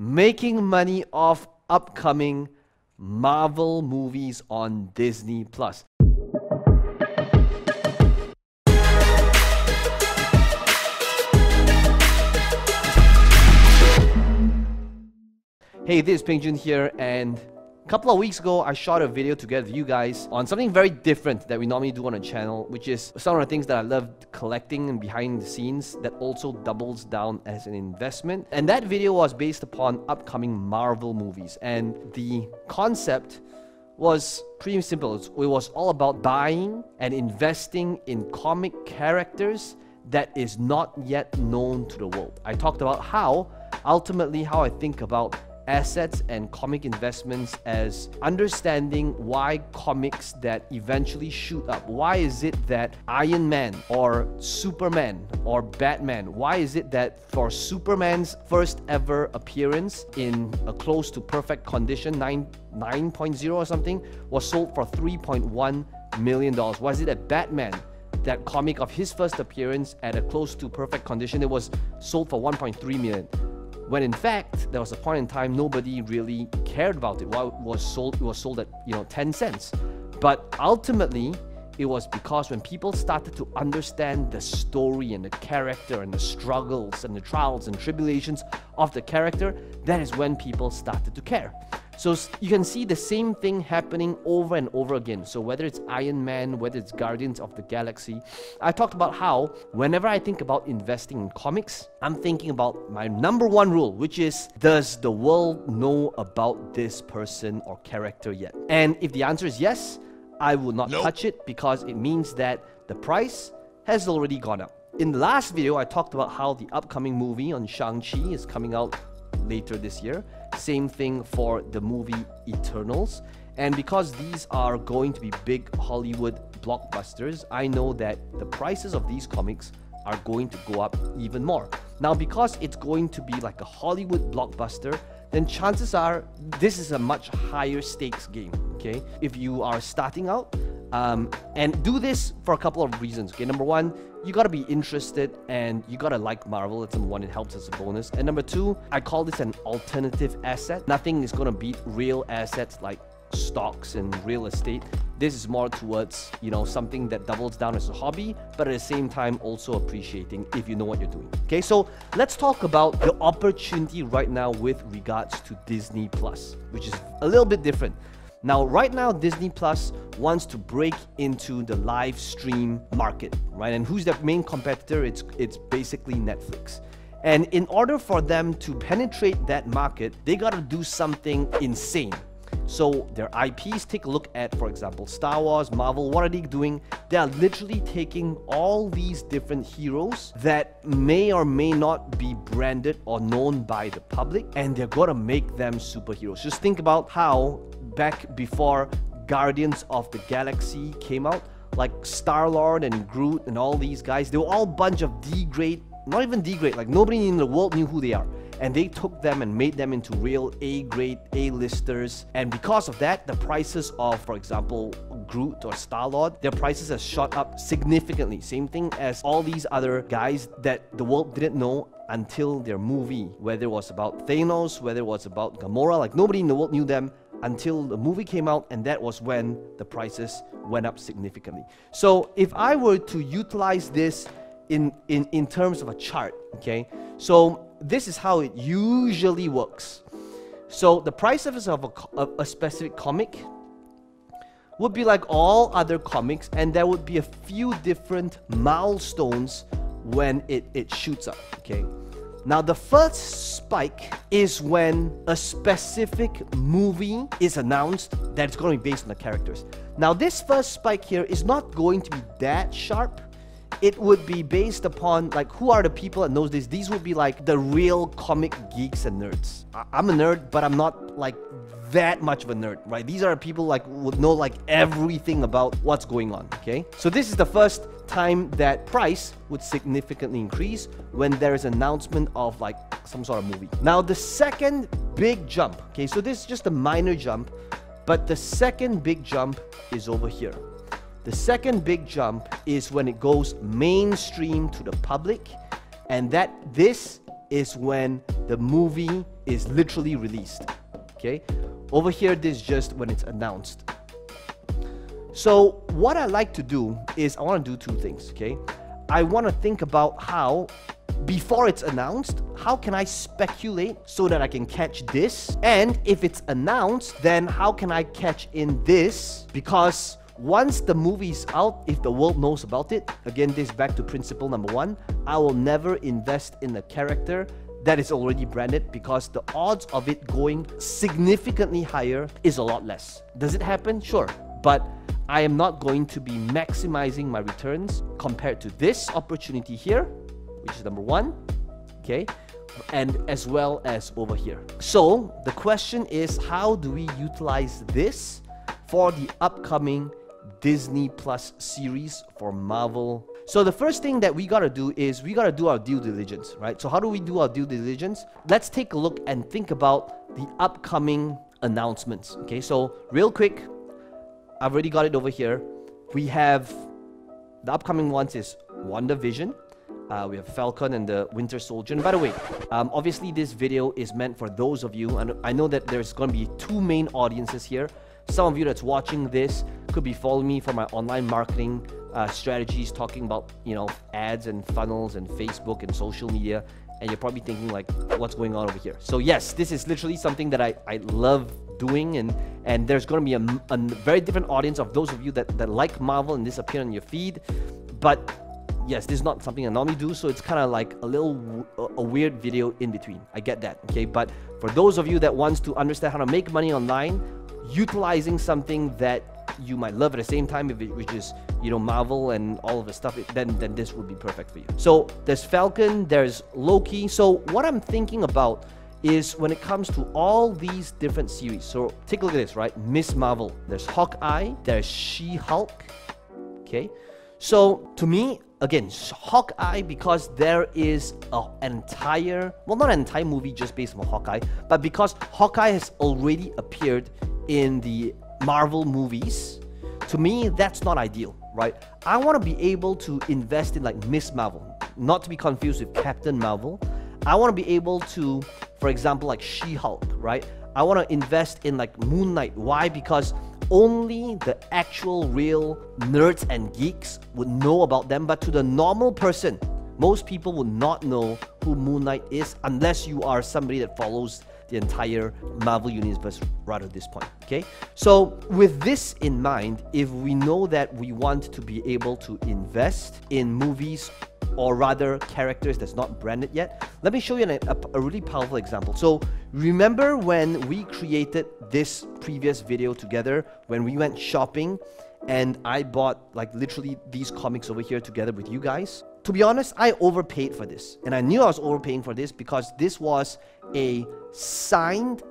making money off upcoming Marvel movies on Disney+. Hey, this is Peng Joon here, and a couple of weeks ago, I shot a video together with you guys on something very different that we normally do on a channel, which is some of the things that I love collecting and behind the scenes that also doubles down as an investment. And that video was based upon upcoming Marvel movies, and the concept was pretty simple. It was all about buying and investing in comic characters that is not yet known to the world. I talked about how I think about assets and comic investments as understanding why comics that eventually shoot up. Why is it that Iron Man or Superman or Batman, why is it that for Superman's first ever appearance in a close to perfect condition, 9.0 or something, was sold for $3.1 million? Why is it that Batman, that comic of his first appearance at a close to perfect condition, it was sold for $1.3 million? When in fact, there was a point in time nobody really cared about it. Why it was sold at 10 cents. But ultimately, it was because when people started to understand the story and the character and the struggles and the trials and tribulations of the character, that is when people started to care. So you can see the same thing happening over and over again. So whether it's Iron Man, whether it's Guardians of the Galaxy, I talked about how whenever I think about investing in comics, I'm thinking about my number one rule, which is, does the world know about this person or character yet? And if the answer is yes, I will not touch it, because it means that the price has already gone up. In the last video, I talked about how the upcoming movie on Shang-Chi is coming out later this year. Same thing for the movie Eternals. And because these are going to be big Hollywood blockbusters, I know that the prices of these comics are going to go up even more. Now, because it's going to be like a Hollywood blockbuster, then chances are this is a much higher stakes game, okay? If you are starting out, and do this for a couple of reasons, okay? Number one, you gotta be interested and you gotta like Marvel. That's number one, it helps as a bonus. And number two, I call this an alternative asset. Nothing is gonna beat real assets like stocks and real estate. This is more towards, something that doubles down as a hobby, but at the same time also appreciating if you know what you're doing. Okay, so let's talk about the opportunity right now with regards to Disney Plus, which is a little bit different. Now, right now, Disney Plus wants to break into the live stream market, right? And who's their main competitor? It's basically Netflix. And in order for them to penetrate that market, they gotta do something insane. So their IPs, take a look at, for example, Star Wars, Marvel. What are they doing? They are literally taking all these different heroes that may or may not be branded or known by the public, and they're gonna make them superheroes. Just think about how back before Guardians of the Galaxy came out, like Star-Lord and Groot and all these guys, they were all a bunch of D-grade, not even D-grade, like nobody in the world knew who they are. And they took them and made them into real A-grade A-listers. And because of that, the prices of, for example, Groot or Star-Lord, their prices have shot up significantly. Same thing as all these other guys that the world didn't know until their movie, whether it was about Thanos, whether it was about Gamora, like nobody in the world knew them until the movie came out, and that was when the prices went up significantly. So if I were to utilize this in terms of a chart, okay, so this is how it usually works. So the price of a specific comic would be like all other comics, and there would be a few different milestones when it shoots up, okay? Now, the first spike is when a specific movie is announced that it's going to be based on the characters. Now, this first spike here is not going to be that sharp. It would be based upon, like, who are the people that knows this? These would be like the real comic geeks and nerds. I'm a nerd, but I'm not like that much of a nerd, right? These are people like would know like everything about what's going on, okay? So this is the first time that price would significantly increase, when there is an announcement of like some sort of movie. Now, the second big jump, okay, so this is just a minor jump, but the second big jump is over here. The second big jump is when it goes mainstream to the public, and that this is when the movie is literally released. Okay, over here, this is just when it's announced. So what I like to do is I want to do two things. Okay, I want to think about how, before it's announced, how can I speculate so that I can catch this? And if it's announced, then how can I catch in this? Because once the movie's out, if the world knows about it, again, this is back to principle number one, I will never invest in a character that is already branded, because the odds of it going significantly higher is a lot less. Does it happen? Sure. But I am not going to be maximizing my returns compared to this opportunity here, which is number one, okay, and as well as over here. So the question is, how do we utilize this for the upcoming Disney Plus series for Marvel? So the first thing that we gotta do is we gotta do our due diligence, right? So how do we do our due diligence? Let's take a look and think about the upcoming announcements. Okay, so real quick, I've already got it over here. We have the upcoming ones is WandaVision. We have Falcon and the Winter Soldier. And by the way, obviously this video is meant for those of you, and I know that there's going to be two main audiences here. Some of you that's watching this could be following me for my online marketing strategies, talking about, you know, ads and funnels and Facebook and social media, and you're probably thinking like, what's going on over here? So yes, this is literally something that I love doing, and there's going to be a very different audience of those of you that like Marvel and this appear on your feed. But yes, this is not something I normally do, so it's kind of like a weird video in between. I get that, okay? But for those of you that wants to understand how to make money online, utilizing something that you might love at the same time, which is, you know, Marvel and all of the stuff, then this would be perfect for you. So there's Falcon, there's Loki. So what I'm thinking about is when it comes to all these different series. So take a look at this, right? Miss Marvel, there's Hawkeye, there's She-Hulk, okay? So to me, again, Hawkeye, because there is an entire, well, not an entire movie just based on Hawkeye, but because Hawkeye has already appeared in the Marvel movies, to me, that's not ideal, right? I want to be able to invest in like Miss Marvel, not to be confused with Captain Marvel. I want to be able to, for example, like She-Hulk, right? I want to invest in like Moon Knight. Why? Because only the actual real nerds and geeks would know about them, but to the normal person, most people would not know who Moon Knight is unless you are somebody that follows the entire Marvel universe right at this point, okay? So with this in mind, if we know that we want to be able to invest in movies, or rather characters that's not branded yet, let me show you a really powerful example. So remember when we created this previous video together, when we went shopping and I bought like literally these comics over here together with you guys? To be honest, I overpaid for this, and I knew I was overpaying for this because this was a signed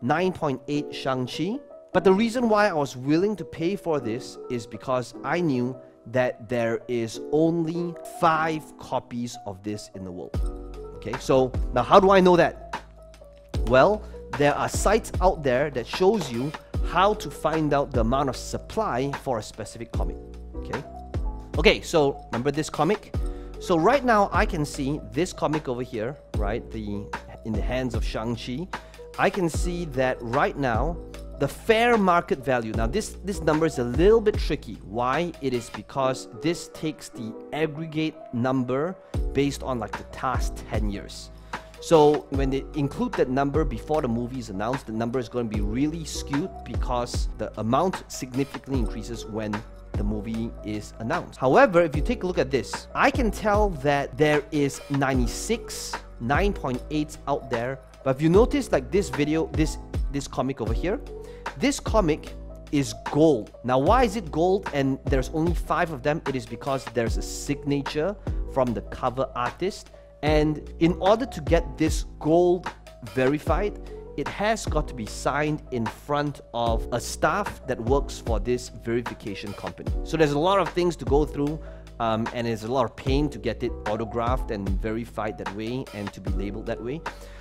9.8 Shang-Chi. But the reason why I was willing to pay for this is because I knew that there is only 5 copies of this in the world. Okay, so now how do I know that? Well, there are sites out there that shows you how to find out the amount of supply for a specific comic. Okay, so remember this comic? So right now I can see this comic over here, right? In the hands of Shang-Chi. I can see that right now the fair market value. Now this number is a little bit tricky. Why? It is because this takes the aggregate number based on like the past 10 years. So when they include that number before the movie is announced, the number is going to be really skewed because the amount significantly increases when the movie is announced. However, if you take a look at this, I can tell that there is 96 9.8s out there. But if you notice like this video, this comic over here, this comic is gold. Now why is it gold and there's only 5 of them? It is because there's a signature from the cover artist, and in order to get this gold verified, it has got to be signed in front of a staff that works for this verification company. So there's a lot of things to go through, and there's a lot of pain to get it autographed and verified that way and to be labeled that way.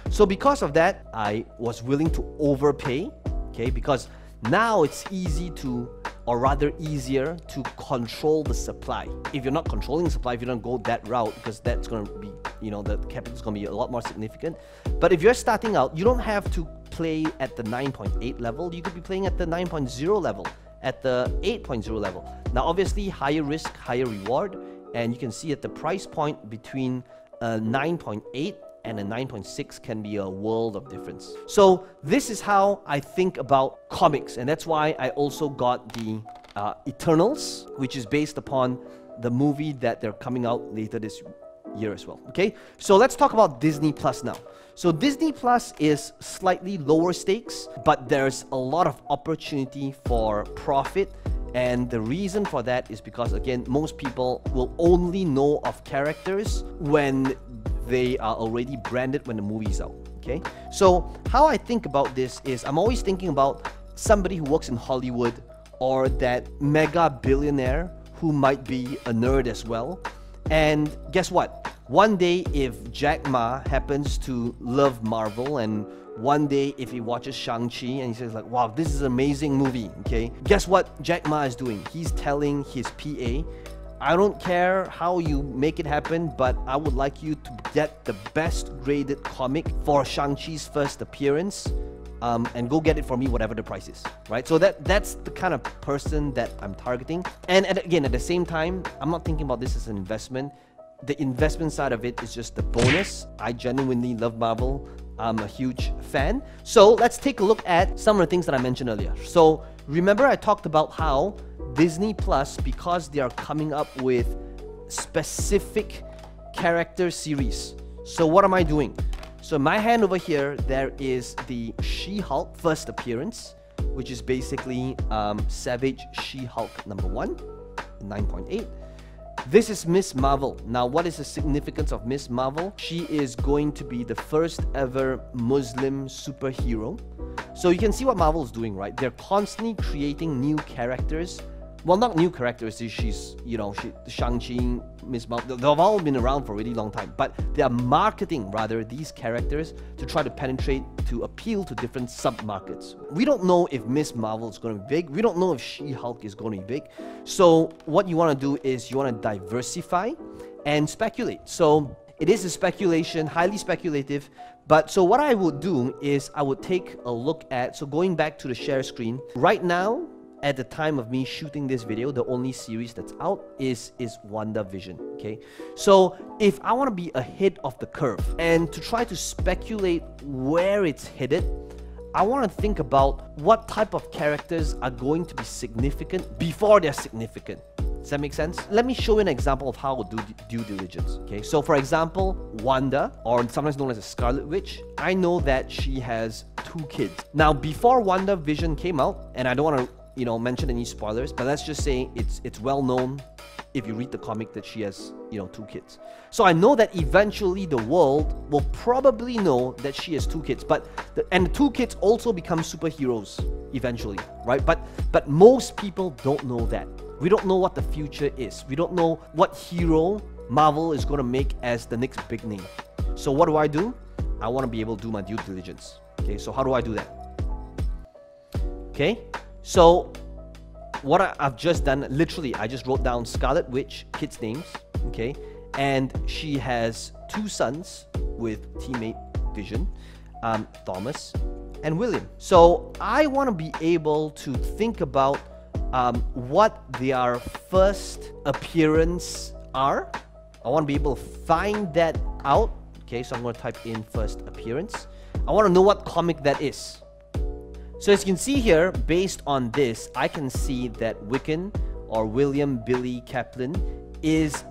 So because of that, I was willing to overpay, okay, because now it's easy to, or rather easier to control the supply. If you're not controlling the supply, if you don't go that route, because that's going to be the capital is going to be a lot more significant. But if you're starting out, you don't have to play at the 9.8 level. You could be playing at the 9.0 level, at the 8.0 level. Now, obviously, higher risk, higher reward, and you can see at the price point between 9.8 and a 9.6 can be a world of difference. So this is how I think about comics, and that's why I also got the Eternals, which is based upon the movie that they're coming out later this year as well. Okay, so let's talk about Disney Plus now. So Disney Plus is slightly lower stakes, but there's a lot of opportunity for profit. And the reason for that is because, again, most people will only know of characters when they are already branded when the movie is out. Okay, so how I think about this is I'm always thinking about somebody who works in Hollywood, or that mega billionaire who might be a nerd as well. And guess what? One day, if Jack Ma happens to love Marvel, and one day if he watches Shang-Chi and he says like, wow, this is an amazing movie, okay? Guess what Jack Ma is doing? He's telling his PA, I don't care how you make it happen, but I would like you to get the best graded comic for Shang-Chi's first appearance, and go get it for me, whatever the price is, right? So that's the kind of person that I'm targeting. And again, at the same time, I'm not thinking about this as an investment. The investment side of it is just the bonus. I genuinely love Marvel. I'm a huge fan. So let's take a look at some of the things that I mentioned earlier. So remember I talked about how Disney Plus, because they are coming up with specific character series. So what am I doing? So in my hand over here, there is the She-Hulk first appearance, which is basically Savage She-Hulk #1, 9.8. This is Miss Marvel. Now, what is the significance of Miss Marvel? She is going to be the first ever Muslim superhero. So you can see what Marvel is doing, right? They're constantly creating new characters. Well, not new characters. She's, Shang-Chi, Miss Marvel, they've all been around for a really long time. But they are marketing, rather, these characters to try to penetrate, to appeal to different sub-markets. We don't know if Miss Marvel is going to be big. We don't know if She-Hulk is going to be big. So what you want to do is you want to diversify and speculate. So it is a speculation, highly speculative. But so what I would do is I would take a look at, so going back to the share screen, right now, at the time of me shooting this video, the only series that's out is WandaVision, okay? So if I want to be ahead of the curve and to try to speculate where it's headed, I want to think about what type of characters are going to be significant before they're significant. Does that make sense? Let me show you an example of how I would do due diligence, okay? So for example, Wanda, or sometimes known as a Scarlet Witch, I know that she has 2 kids. Now, before WandaVision came out, and I don't want to mention any spoilers, but let's just say it's well known if you read the comic that she has 2 kids. So I know that eventually the world will probably know that she has 2 kids, and the 2 kids also become superheroes eventually, right? But most people don't know that. We don't know what the future is. We don't know what hero Marvel is going to make as the next big name. So what do? I want to be able to do my due diligence. Okay, so how do I do that? Okay, so what I've just done, literally, I just wrote down Scarlet Witch, kids' names, okay? And she has 2 sons with teammate Vision, Thomas and William. So I want to be able to think about what their first appearance are. I want to be able to find that out. Okay, so I'm going to type in first appearance. I want to know what comic that is. So as you can see here, based on this, I can see that Wiccan, or William Billy Kaplan, is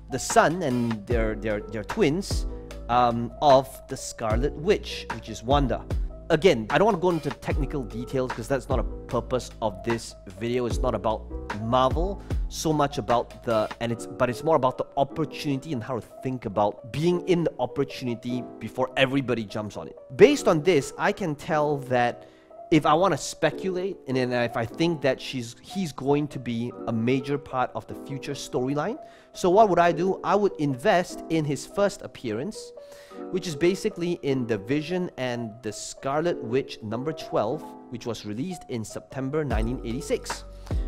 the son, and they're twins, of the Scarlet Witch, which is Wanda. Again, I don't want to go into technical details because that's not a purpose of this video. It's not about Marvel so much about but it's more about the opportunity and how to think about being in the opportunity before everybody jumps on it. Based on this, I can tell that if I want to speculate, and then if I think that he's going to be a major part of the future storyline, so what would I do? I would invest in his first appearance, which is basically in the Vision and the Scarlet Witch #12, which was released in September 1986.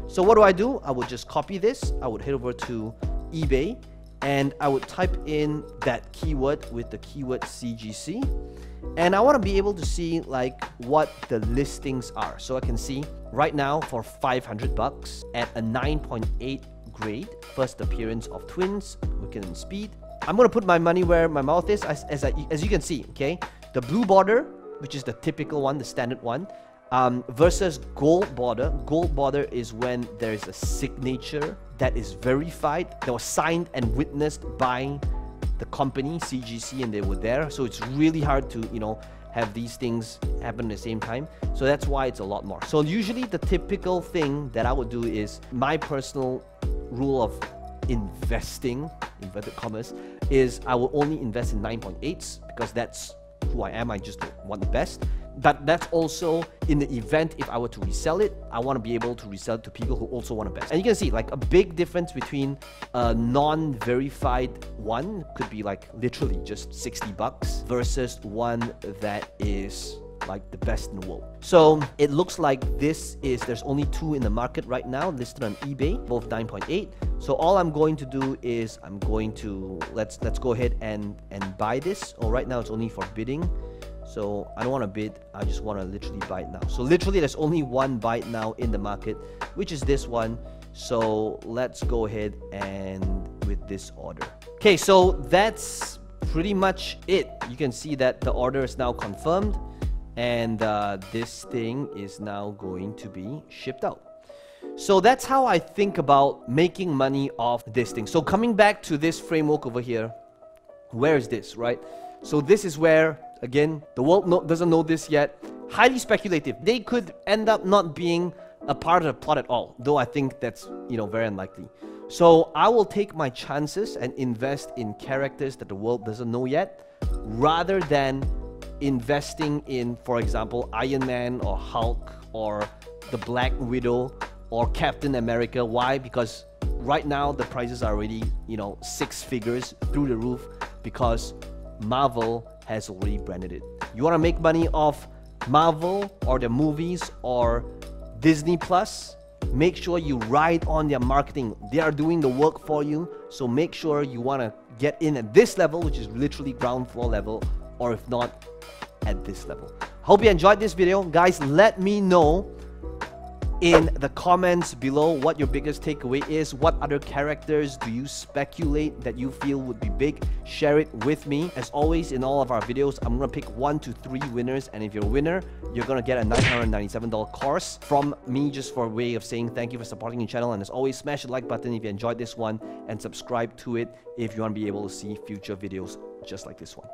So what do? I would just copy this. I would head over to eBay, and I would type in that keyword with the keyword CGC, and I want to be able to see like what the listings are. So I can see right now for 500 bucks at a 9.8 grade, first appearance of twins, Wicked and Speed. I'm going to put my money where my mouth is, as you can see, okay? The blue border, which is the typical one, the standard one, versus gold border. Gold border is when there is a signature that is verified, that was signed and witnessed by the company, CGC, and they were there. So it's really hard to, you know, have these things happen at the same time. So that's why it's a lot more. So usually the typical thing that I would do is, my personal rule of investing, inverted commas, is I will only invest in 9.8s because that's who I am. I just want the best. But that's also in the event if I were to resell it, I want to be able to resell it to people who also want the best. And you can see like a big difference between a non-verified one, could be like literally just 60 bucks versus one that is like the best in the world. So it looks like there's only 2 in the market right now listed on eBay, both 9.8. So all I'm going to do is I'm going to let's go ahead and buy this. Oh, right now it's only for bidding. So I don't want to bid, I just want to literally buy it now. So literally there's only one buy now in the market, which is this one. So let's go ahead and with this order. Okay, so that's pretty much it. You can see that the order is now confirmed, and this thing is now going to be shipped out. So that's how I think about making money off this thing. So coming back to this framework over here, where is this, right? So this is where, again, the world doesn't know this yet. Highly speculative. They could end up not being a part of the plot at all, though I think that's, you know, very unlikely. So I will take my chances and invest in characters that the world doesn't know yet, rather than investing in, for example, Iron Man or Hulk or the Black Widow or Captain America. Why? Because right now the prices are already, you know, 6 figures through the roof, because Marvel has already branded it. You want to make money off Marvel or their movies or Disney Plus? Make sure you ride on their marketing. They are doing the work for you. So make sure you want to get in at this level, which is literally ground floor level, or if not, at this level. Hope you enjoyed this video. Guys, let me know in the comments below what your biggest takeaway is. What other characters do you speculate that you feel would be big? Share it with me. As always, in all of our videos, I'm gonna pick 1 to 3 winners, and if you're a winner, you're gonna get a $997 course from me, just for a way of saying thank you for supporting the channel. And as always, smash the like button if you enjoyed this one, and subscribe to it if you want to be able to see future videos just like this one.